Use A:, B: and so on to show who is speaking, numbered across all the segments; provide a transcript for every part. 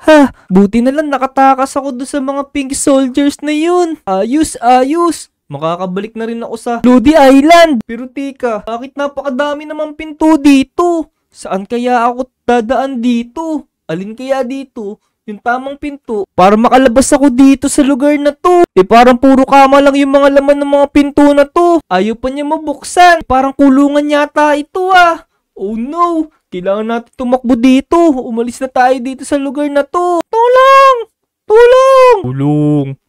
A: Ha, buti na lang nakatakas ako doon sa mga pink soldiers na yun. Ayos. Makakabalik na rin ako sa Lodi Island. Pero teka, bakit napakadami namang pinto dito? Saan kaya ako dadaan dito? Alin kaya dito? Yung tamang pinto para makalabas ako dito sa lugar na to. Parang puro kama lang yung mga laman ng mga pinto na to. Ayaw pa niya mabuksan. Parang kulungan yata ito ah. Oh no, kailangan natin tumakbo dito. Umalis na tayo dito sa lugar na to. Tulong!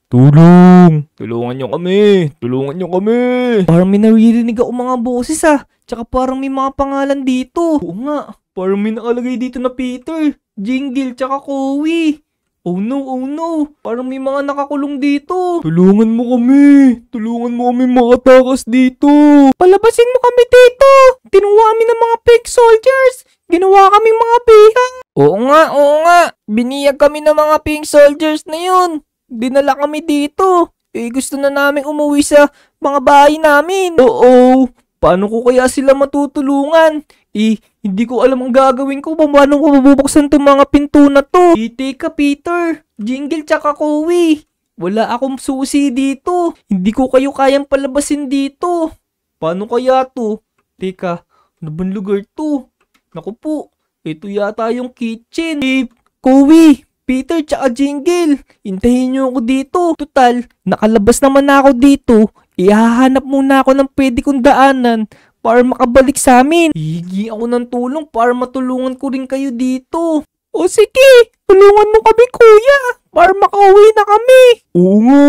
A: Tulungan nyo kami. Parang may naririnig ako mga boses ah. Tsaka parang may mga pangalan dito. Oo nga, parang may nakalagay dito na Peter, Jingle, tsaka Kowi. Oh no, parang may mga nakakulong dito. Tulungan mo kami makatakas dito. Palabasin mo kami dito. Tinuwa kami ng mga pink soldiers. Ginawa kaming mga bihang. Oo nga. Biniyag kami ng mga pink soldiers na yun. Dinala kami dito. Gusto na namin umuwi sa mga bahay namin. Oo, paano ko kaya sila matutulungan? Hindi ko alam ang gagawin ko. Paano ko mabubuksan itong mga pinto na to? Teka Peter, Jingle tsaka Kowi. Wala akong susi dito. Hindi ko kayo kayang palabasin dito. Paano kaya to? Teka, ano bang lugar to? Naku po, ito yata yung kitchen. Kowi, Peter tsaka Jingle, hintayin nyo ako dito. Total, nakalabas naman ako dito. Ihahanap muna ako ng pwede kong daanan para makabalik sa amin. Hihingi ako ng tulong para matulungan ko rin kayo dito. O sige, tulungan mo kami kuya para makauwi na kami. Oo nga,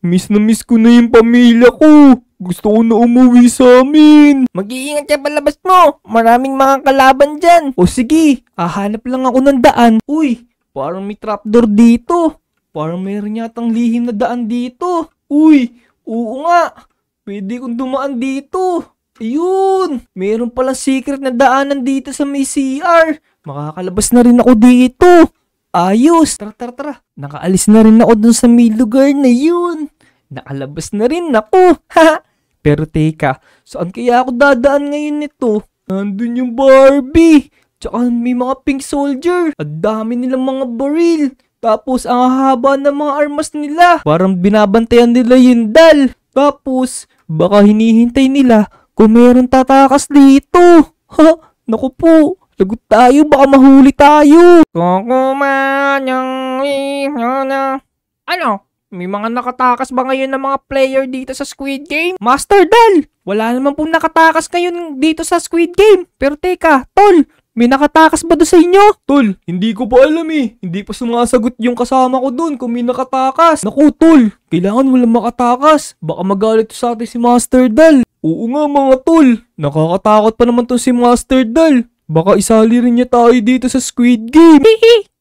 A: miss na miss ko na yung pamilya ko. Gusto ko na umuwi sa amin. Mag-iingat ka palabas mo. Maraming mga kalaban dyan. O sige, hahanap lang ako ng daan. Uy, parang may trapdoor dito. Parang mayroon yatang lihim na daan dito. Uy, oo nga. Pwede kong dumaan dito. Ayun! Meron palang secret na daanan dito sa may CR. Makakalabas na rin ako dito. Ayos! Tara. Nakaalis na rin ako dun sa may lugar na yun. Nakalabas na rin ako. Pero teka, saan kaya ako dadaan ngayon nito? Nandun yung Barbie. Tsaka may mga pink soldier. Ang dami nilang mga baril. Tapos ang haba ng mga armas nila. Parang binabantayan nila yung dal. Tapos baka hinihintay nila kung meron tatakas dito. Naku po, lagot tayo, baka mahuli tayo. Ano? May mga nakatakas ba ngayon ng mga player dito sa Squid Game? Master Dal, wala naman pong nakatakas ngayon dito sa Squid Game. Pero teka, Tol, may nakatakas ba doon sa inyo? Tol, hindi ko pa alam eh. Hindi pa sumasagot yung kasama ko doon kung may nakatakas. Naku, Tol, kailangan walang makatakas. Baka magalit sa atin si Master Dal. Oo nga mga Tol, nakakatakot pa naman to si Master Dal. Baka isali rin niya tayo dito sa Squid Game.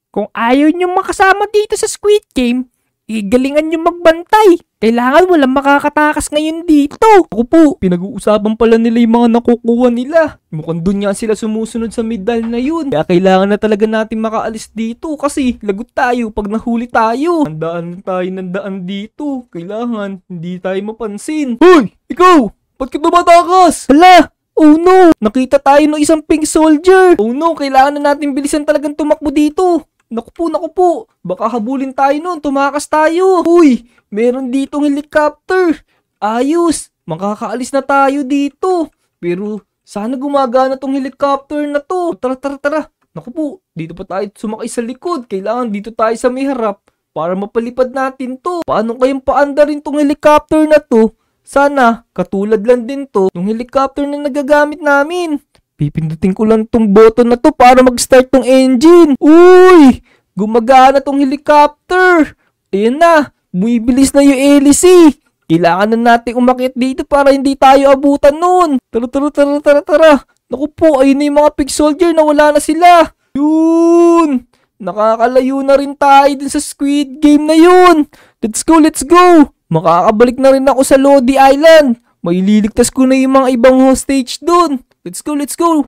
A: Kung ayaw niyo makasama dito sa Squid Game, galingan niyo magbantay. Kailangan walang makakatakas ngayon dito. Ako po, pinag-uusapan pala nila yung mga nakukuha nila. Mukhang doon nga sila sumusunod sa medal na yun. Kaya kailangan na talaga natin makaalis dito kasi lagot tayo pag nahuli tayo. Handaan tayo ng daan dito. Kailangan hindi tayo mapansin. Hoy! Ikaw! Ba't ka tumatakas? Hala! Oh no! Nakita tayo ng isang pink soldier! Oh no! Kailangan na natin bilisan talagang tumakbo dito! Naku po! Baka habulin tayo nun! Tumakas tayo! Uy! Meron ditong helicopter! Ayos! Makakaalis na tayo dito! Pero sana gumagana tong helicopter na to! Tara! Naku po! Dito pa tayo sumakay sa likod! Kailangan dito tayo sa may harap para mapalipad natin to! Paano kayang paanda rin tong helicopter na to? Sana, katulad lang din to ng helicopter na nagagamit namin. Pipindutin ko lang tong button na to para mag-start tong engine. Uy! Gumagana tong helicopter. Ayan na, bumibilis na yung hélice. Kailangan na natin umakyat dito para hindi tayo abutan nun. Tara. Naku po, ayun na yung mga pig soldier na wala na sila. Yun! Nakakalayo na rin tayo din sa Squid Game na yun. Let's go! Makakabalik na rin ako sa Lodi Island. May liligtas ko na yung mga ibang hostage dun. Let's go!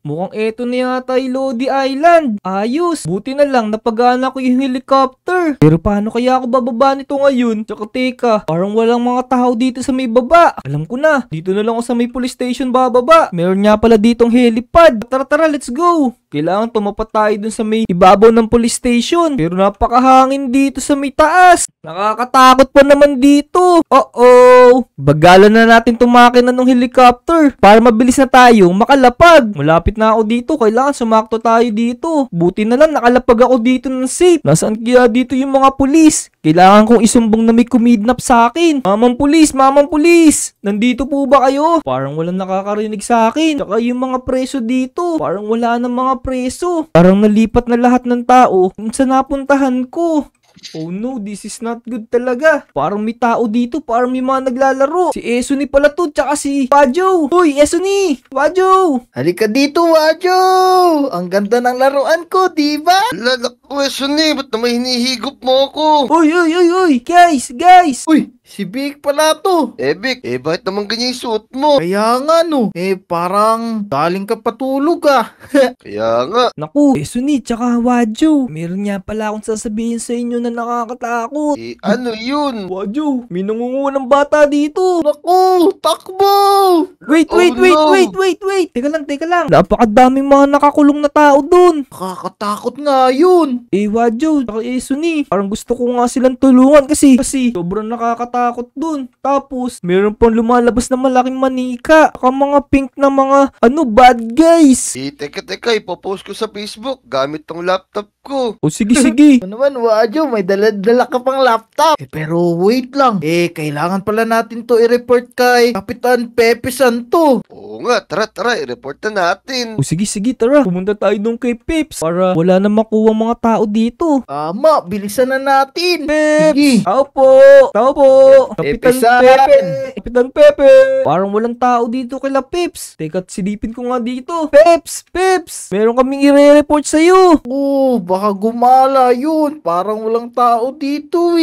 A: Mukhang eto na yata yung Lodi Island. Ayos. Buti na lang napagana ko yung helicopter. Pero paano kaya ako bababa nito ngayon? Tsaka teka, parang walang mga tao dito sa may baba. Alam ko na. Dito na lang ako sa may police station bababa. Meron nga pala ditong helipad. Tara, let's go. Kailangan tumapat tayo dun sa may ibabaw ng police station. Pero napakahangin dito sa may taas. Nakakatakot pa naman dito. Uh-oh. Bagalan na natin tumakina ng helicopter para mabilis na tayong makalapag. Malapit na ako dito. Kailangan sumakto tayo dito. Buti na lang nakalapag ako dito ng safe. Nasaan kaya dito yung mga pulis? Kailangan kong isumbong na may kumidnap sa akin. Mamang pulis, nandito po ba kayo? Parang walang nakakarinig sa akin. Tsaka yung mga preso dito, parang wala ng mga preso. Parang nalipat na lahat ng tao kung saan napuntahan ko. Oh no, this is not good talaga. Parang may tao dito, parang may mga naglalaro. Si Esuni pala to, tsaka si Wajo. Hoy, Esuni! Wajo!
B: Halika dito, Wajo! Ang ganda ng laruan ko, di ba?
C: Lalak ko, Esuni, ba't naman hinihigop mo ako?
A: Uy! Guys!
B: Uy, si Big pala to.
C: Vic, bakit naman ganyan yung suot mo?
B: Kaya nga no, parang galing ka patulog ah.
C: Kaya nga.
A: Naku, Esuni, tsaka Wajo. Meron nga pala akong sasabihin sa inyo na nakakatakot.
C: Ano yun?
A: Wajo, may nangungunang bata dito.
B: Naku, takbo!
A: Wait. Teka lang. Napakadaming mga nakakulong na tao dun.
B: Nakakatakot nga yun.
A: Wajo, tsaka Esuni, parang gusto ko nga silang tulungan kasi sobrang nakakatakot dun. Tapos, meron pang lumalabas na malaking manika. Saka mga pink na mga, bad guys.
C: Teka, ipopost ko sa Facebook gamit tong laptop ko.
A: O sige.
B: Ano naman, Wajo, may dala ka pang laptop. Pero wait lang. Kailangan pala natin to i-report kay Kapitan Pepe Santo.
C: Oo nga, tara, i-report na natin.
A: O sige, tara. Pumunta tayo dun kay Peps para wala na makuha mga tao dito.
B: Tama, bilisan na natin.
A: Peps!
B: Sige.
A: Tao po! Kapitan Pepe! Parang walang tao dito kila Peps. Teka, silipin ko nga dito. Peps! Meron kaming i-report sa'yo.
B: Baka gumala yun. Parang walang tao dito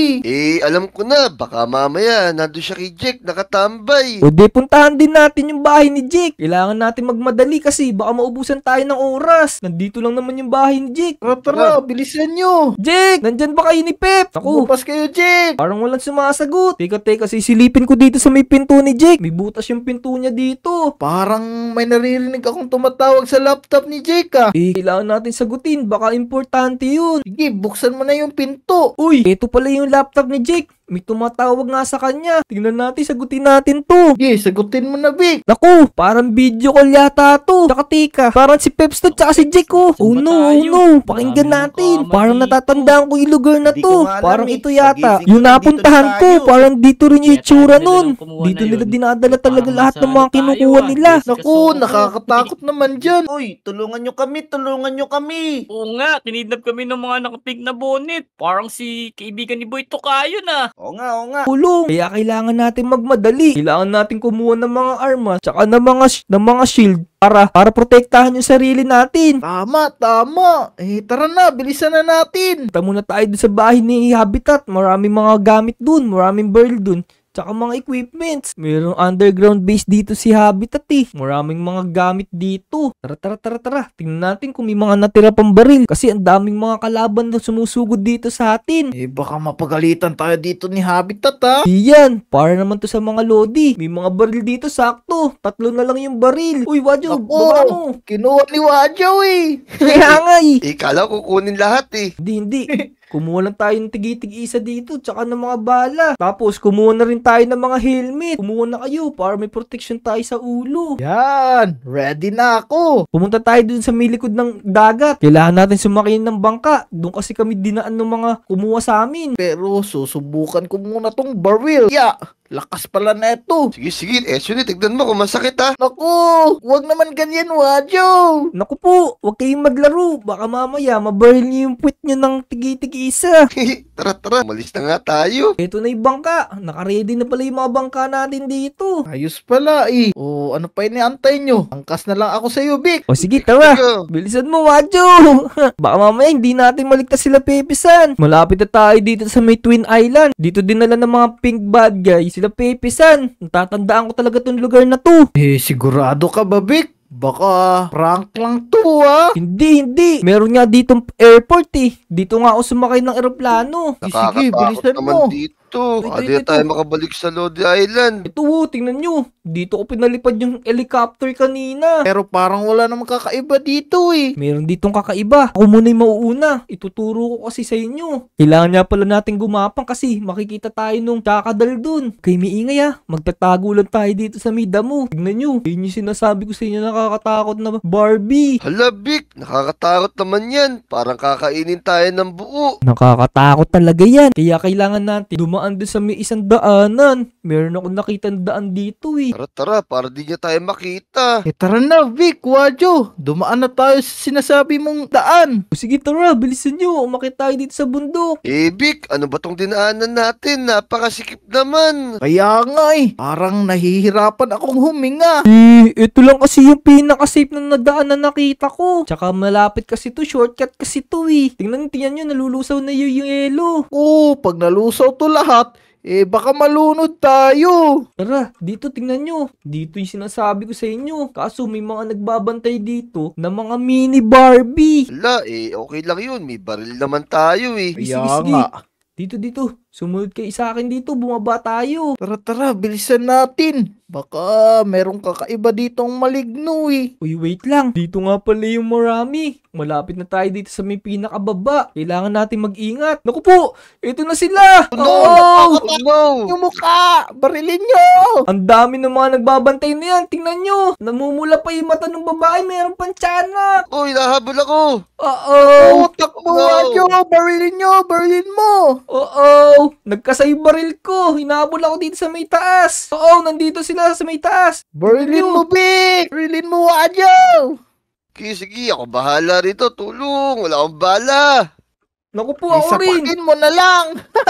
C: Alam ko na, baka mamaya nandun siya kay Jake, nakatambay.
A: O di, puntahan din natin yung bahay ni Jake. Kailangan natin magmadali kasi baka maubusan tayo ng oras. Nandito lang naman yung bahay ni Jake.
B: Tara, bilisan nyo.
A: Jake! Nandyan ba kayo ni Peps? Ako,
B: Bupas kayo, Jake.
A: parang walang sumasagot. Teka, sisilipin ko dito sa may pinto ni Jake. May butas yung pinto niya dito.
B: Parang may naririnig akong tumatawag sa laptop ni Jake
A: Kailangan natin sagutin. Baka importante yun.
B: Sige, buksan mo na yung pinto.
A: Uy, ito pala yung laptop ni Jake. May tumatawag nga sa kanya. Tingnan natin, sagutin natin to.
B: Sige, sagutin mo na, Vic.
A: Naku, parang video call yata to. Tsaka tika, parang si Peps to, tsaka si Jake oh. Oh no. Pakinggan natin. Parang natatandaan ko yung lugar na to. Parang ito yata. Yung napuntahan ko, parang dito rin yung itsura nun. Dito nila dinadala talaga lahat ng mga kinukuha nila.
B: Naku, nakakatakot naman dyan.
D: Uy, tulungan nyo kami.
E: Oo nga, kinidnap kami ng mga nakapig na bonnet. Parang si kaibigan ni Boy Tokayo na.
D: Oo nga.
A: Tulong. Kaya kailangan natin magmadali. Kailangan natin kumuha ng mga armas, tsaka ng mga shield para protektahan yung sarili natin.
B: Tama. Tara na, bilisan na natin.
A: Punta muna tayo dun sa bahay ni Habitat. Maraming mga gamit dun, maraming barrel dun. Tsaka mga equipments. Mayroong underground base dito si Habitat Maraming mga gamit dito. Tara. Tingnan natin kung may mga natira pang baril. Kasi ang daming mga kalaban na sumusugod dito sa atin.
B: Baka mapagalitan tayo dito ni Habitat
A: Iyan, para naman to sa mga lodi. May mga baril dito, sakto. 3 na lang yung baril. Uy, Wajo, baba mo.
B: Kinuha ni Wajo
A: Kaya nga
C: Kala ko kukunin lahat
A: Hindi. Kumuha lang tayo ng tig-isa dito, tsaka ng mga bala. Tapos, kumuha na rin tayo ng mga helmet. Kumuha na kayo para may protection tayo sa ulo.
B: Yan, ready na ako.
A: Pumunta tayo dun sa may likod ng dagat. Kailangan natin sumakay ng bangka. Doon kasi kami dinaan ng mga kumuha sa amin.
B: Pero susubukan ko muna tong baril. Lakas pala na ito.
C: Sige, Esuni, tignan mo kung masakit
B: Naku, wag naman ganyan, Wajo.
A: Naku po, huwag kayong maglaro. Baka mamaya mabaril niyo yung puwit niyo ng tig-isa.
C: Tara, malis na nga tayo.
A: Ito na yung bangka. Nakaready na pala yung mga bangka natin dito.
B: Ayos pala ano pa iniantay nyo? Angkas na lang ako sa iyo, Vic.
A: O sige, tara.
C: Go.
A: Bilisan mo, Wajo. Baka mamaya hindi natin maligtas sila Pepe-san. Malapit na tayo dito sa may Twin Island. Dito dinala ng mga pink bad guys. Sila Pepe-san. Natatandaan ko talaga tong lugar na to.
B: Sigurado ka ba, Vic? Baka prank lang to
A: Hindi. Meron nga ditong airport Dito nga ako sumakay ng eroplano.
B: Sige,
C: Nakakatakot
B: bilisan
C: naman
B: mo.
C: dito. dito.
A: Ito,
C: Hindi
A: ito,
C: na tayo
A: ito.
C: makabalik sa Lodi Island.
A: Ito, tingnan nyo. Dito ko pinalipad yung helicopter kanina.
B: Pero parang wala namang kakaiba dito eh.
A: Meron ditong kakaiba. Ako muna yung mauuna. Ituturo ko kasi sa inyo. Kailangan nga pala natin gumapang kasi makikita tayo nung kakadal dun. Kay miingay magtatago lang tayo dito sa may damo. Tignan nyo. Yun yung sinasabi ko sa inyo, nakakatakot na Barbie.
C: Hala, Vic, nakakatakot naman yan. Parang kakainin tayo ng buo.
A: Nakakatakot talaga yan. Kaya kailangan natin dumaan dun sa may isang daanan. Meron akong nakita daan dito eh.
C: Tara, para di niya tayo makita.
B: Tara na, Vic, Wadyo. Dumaan na tayo sa sinasabi mong daan.
A: O sige tara, bilisan nyo. Umakit tayo dito sa bundok.
C: Vic, ano ba tong dinaanan natin? Napakasikip naman.
B: Kaya nga parang nahihirapan akong huminga.
A: Ito lang kasi yung pinaka-safe na nadaan na nakita ko. Tsaka malapit kasi to, shortcut kasi to eh. Tingnan nyo, nalulusaw na yung yelo.
B: Pag nalusaw to lahat, baka malunod tayo.
A: Tara, dito tingnan nyo. Dito yung sinasabi ko sa inyo. Kaso may mga nagbabantay dito na mga mini Barbie.
C: Hala, okay lang yun. May baril naman tayo eh.
A: Sige,
B: Kaya
A: sige.
B: nga.
A: Dito. Sumunod kayo sa akin dito. Bumaba tayo.
B: Tara, bilisan natin. Baka merong kakaiba ditong maligno eh.
A: Uy, wait lang. Dito nga pala yung marami. Malapit na tayo dito sa may pinakababa. Kailangan natin mag-ingat. Naku po! Ito na sila!
C: Oh, no!
B: Yung mukha! Barilin nyo!
A: Ang dami ng mga nagbabantay na yan. Tingnan nyo. Namumula pa yung mata ng babae. Meron pang tiyanak.
C: Uy, nahabol ako.
A: Oo.
B: Takbo, Wadyo! Barilin nyo! Barilin mo!
A: Oo. Nagkasay baril ko. Hinabol ako dito sa may taas. Oo, nandito sila sa may taas.
B: Barilin mo, Vic! Barilin mo, Wadyo!
C: Sige, ako bahala rito. Tulong, wala akong bala.
A: Naku po, ako rin.
B: Isapakin mo na lang!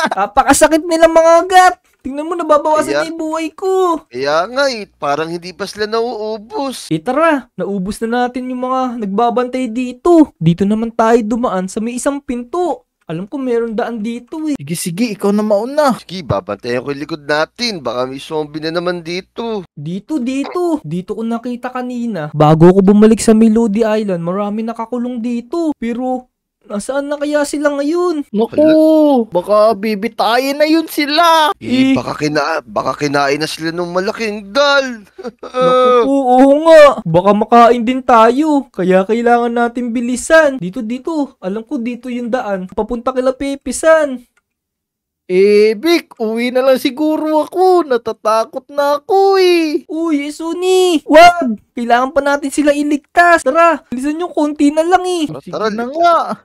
A: Napakasakit nilang mga agat. Tingnan mo, nababawasan
C: Kaya-
A: na yung buhay ko.
C: Kaya nga parang hindi pa sila nauubos.
A: Tara, naubos na natin yung mga nagbabantay dito. Dito naman tayo dumaan sa may isang pinto. Alam ko meron daan dito eh.
B: Sige, ikaw na mauna.
C: Sige, babantayan ko yung likod natin. Baka may zombie na naman dito.
A: Dito. Dito ko nakita kanina. Bago ako bumalik sa Melody Island, marami nakakulong dito. Pero, nasaan na kaya sila ngayon?
B: Naku, baka bibitayin na yun sila.
C: Baka kinain na sila ng malaking dal.
A: Naku po, oo nga. Baka makain din tayo. Kaya kailangan natin bilisan. Dito. Alam ko dito yung daan. Papunta kila Pepisan.
B: Vic, uwi na lang siguro ako. Natatakot na ako eh.
A: Uy, Suni! Wag! Kailangan pa natin sila iligtas. Tara, bilisan nyo, konti na lang eh.
C: Tara,
B: Na nga.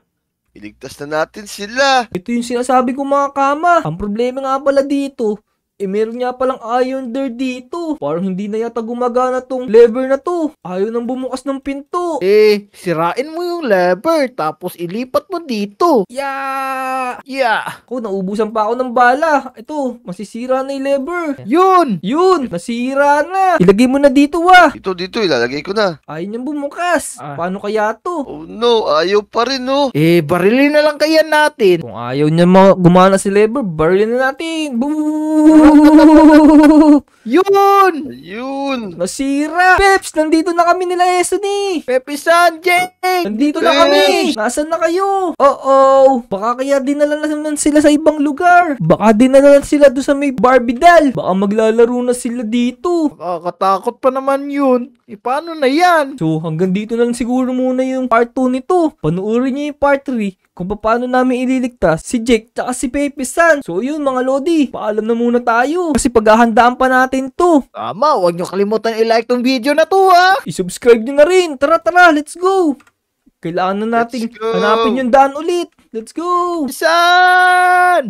C: iligtas na natin sila.
A: Ito yung sinasabi ko mga kama. Ang problema nga pala dito, meron nga palang iron door dito. Parang hindi na yata gumagana tong lever na to. Ayaw nang bumukas ng pinto.
B: Sirain mo yung lever tapos ilipat mo dito.
A: Yeah!
B: Yeah.
A: Ako, naubusan pa ako ng bala. Ito, masisira na yung lever.
B: Yun.
A: Nasira na. Ilagay mo na dito
C: Dito, ilalagay ko na.
A: Ayaw niyang bumukas. Paano kaya to?
C: Oh no, ayaw pa rin oh.
B: Barilin na lang kaya natin.
A: Kung ayaw niya gumana si lever, barilin na natin. Boom!
B: Yun.
C: Ayun.
A: Nasira! Peps, nandito na kami nila Esony!
B: Pepe Sanjay.
A: Nandito na kami! Nasaan na kayo? Oo! Baka kaya dinala na naman sila sa ibang lugar. Baka dinala na sila doon sa may Barbie doll. Baka maglalaro na sila dito.
B: Kakatakot pa naman yun. Paano na yan?
A: So, hanggang dito na lang siguro muna yung part 2 nito. Panuorin niyo yung part 3 kung paano namin ililigtas si Jake tsaka si Pepe San. So, yun mga Lodi. Paalam na muna tayo. Kasi paghahandaan pa natin to.
B: Tama, huwag nyo kalimutan i-like tong video na to ha.
A: I-subscribe nyo na rin. Tara, let's go. Kailangan na nating
C: Let's go.
A: hanapin yung daan ulit. Let's go.
B: San?